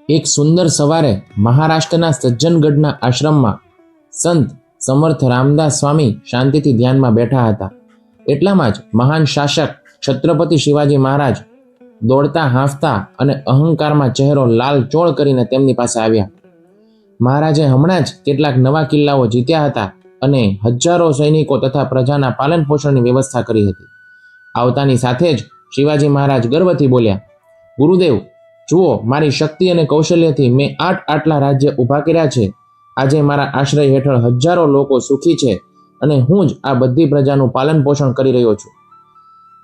એક સુંદર સવારે મહારાષ્ટ્રના સજ્જનગઢના આશ્રમમાં સંત સમર્થ રામદાસ સ્વામી શાંતિથી ધ્યાનમાં બેઠા હતા. એટલામાં જ મહાન શાસક છત્રપતિ શિવાજી મહારાજ દોડતા હાંફતા અને અહંકારમાં ચહેરો લાલ ચોળ કરીને તેમની પાસે આવ્યા. મહારાજે હમણાં જ કેટલાક નવા કિલ્લાઓ જીત્યા હતા અને હજારો સૈનિકો તથા પ્રજાના પાલન પોષણની વ્યવસ્થા કરી હતી. આવતાની સાથે જ શિવાજી મહારાજ ગર્વથી બોલ્યા, ગુરુદેવ, જુઓ, મારી શક્તિ અને કૌશલ્યથી મેં આટલા રાજ્ય ઊભા કર્યા છે. આજે મારા આશ્રય હેઠળ હજારો લોકો સુખી છે અને હું જ આ બધી પ્રજાનું પાલન પોષણ કરી રહ્યો છું.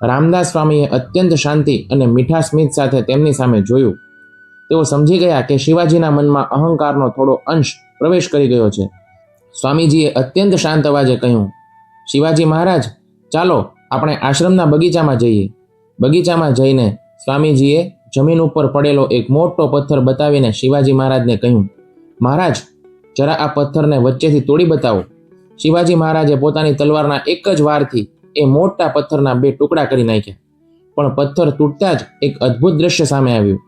રામદાસ સ્વામીએ અત્યંત શાંતિ અને મીઠા સ્મિત સાથે તેમની સામે જોયું. તેઓ સમજી ગયા કે શિવાજીના મનમાં અહંકારનો થોડો અંશ પ્રવેશ કરી ગયો છે. સ્વામીજીએ અત્યંત શાંત અવાજે કહ્યું, શિવાજી મહારાજ, ચાલો આપણે આશ્રમના બગીચામાં જઈએ. બગીચામાં જઈને સ્વામીજીએ જમીન ઉપર પડેલો એક મોટો પથ્થર બતાવીને શિવાજી મહારાજને કહ્યું, મહારાજ, જરા આ પથ્થરને વચ્ચેથી તોડી બતાવો. શિવાજી મહારાજે પોતાની તલવારના એક જ વારથી એ મોટા પથ્થરના બે ટુકડા કરી નાખ્યા. પણ પથ્થર તૂટતા જ એક અદ્ભુત દ્રશ્ય સામે આવ્યું.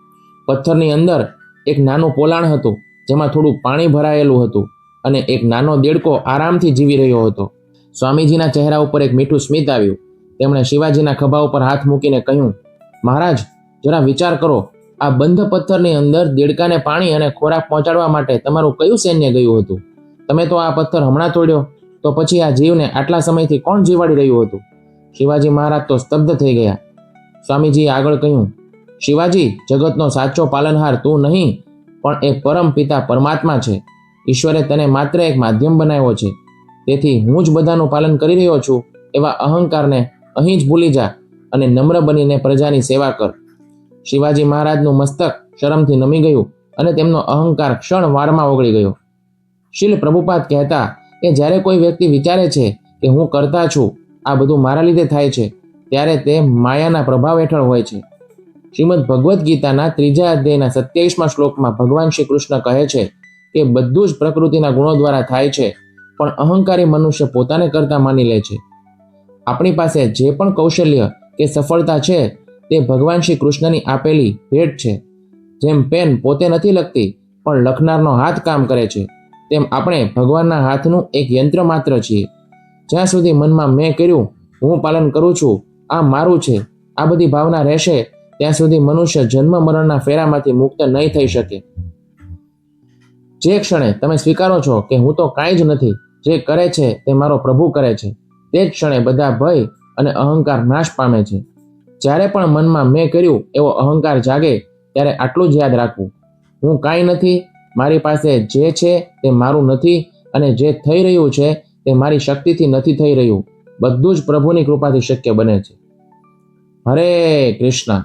પથ્થરની અંદર એક નાનું પોલાણ હતું, જેમાં થોડું પાણી ભરાયેલું હતું અને એક નાનો દેડકો આરામથી જીવી રહ્યો હતો. સ્વામીજીના ચહેરા ઉપર એક મીઠું સ્મિત આવ્યું. તેમણે શિવાજીના ખભા ઉપર હાથ મૂકીને કહ્યું, મહારાજ, જરા વિચાર કરો, આ બંધ પથ્થરની અંદર દેડકાને પાણી અને ખોરાક પહોંચાડવા માટે તમારું કયું સૈન્ય ગયું હતું? તમે તો આ પથ્થર હમણાં તોડ્યો, તો પછી આ જીવને આટલા સમયથી કોણ જીવાડી રહ્યું હતું? શિવાજી મહારાજ તો સ્તબ્ધ થઈ ગયા. સ્વામીજીએ આગળ કહ્યું, શિવાજી, જગતનો સાચો પાલનહાર તું નહીં, પણ એ પરમ પિતા પરમાત્મા છે. ઈશ્વરે તને માત્ર એક માધ્યમ બનાવ્યો છે. તેથી હું જ બધાનું પાલન કરી રહ્યો છું એવા અહંકારને અહીં જ ભૂલી જા અને નમ્ર બનીને પ્રજાની સેવા કર. શિવાજી મહારાજનું મસ્તક શરમથી નમી ગયું અને તેમનો અહંકાર ક્ષણ વારમાં ઓગળી ગયો. શીલ પ્રભુપાદ કહેતા કે જ્યારે કોઈ વ્યક્તિ વિચારે છે કે હું કરતા છું, આ બધું મારા લીધે થાય છે, ત્યારે તે માયાના પ્રભાવ હેઠળ હોય છે. શ્રીમદ ભગવદ્ ગીતાના 3 અધ્યાયના 27મા શ્લોકમાં ભગવાન શ્રી કૃષ્ણ કહે છે કે બધું જ પ્રકૃતિના ગુણો દ્વારા થાય છે, પણ અહંકારી મનુષ્ય પોતાને કરતા માની લે છે. આપણી પાસે જે પણ કૌશલ્ય કે સફળતા છે તે ભગવાન શ્રી કૃષ્ણની આપેલી ભેટ છે. જેમ પેન પોતે નથી લખતી, પણ લખનારનો હાથ કામ કરે છે, તેમ આપણે ભગવાનના હાથનું એક યંત્ર માત્ર છીએ. જ્યાં સુધી મનમાં મેં કર્યું, હું પાલન કરું છું, આ મારું છે, આ બધી ભાવના રહેશે, ત્યાં સુધી મનુષ્ય જન્મ મરણના ફેરામાંથી મુક્ત નહીં થઈ શકે. જે ક્ષણે તમે સ્વીકારો છો કે હું તો કાંઈ જ નથી, જે કરે છે તે મારો પ્રભુ કરે છે, તે જ ક્ષણે બધા ભય અને અહંકાર નાશ પામે છે. જ્યારે પણ મનમાં મેં કર્યું એવો અહંકાર જાગે, ત્યારે આટલું જ યાદ રાખવું, હું કાંઈ નથી, મારી પાસે જે છે તે મારું નથી, અને જે થઈ રહ્યું છે તે મારી શક્તિથી નથી થઈ રહ્યું. બધું જ પ્રભુની કૃપાથી શક્ય બને છે. હરે કૃષ્ણ.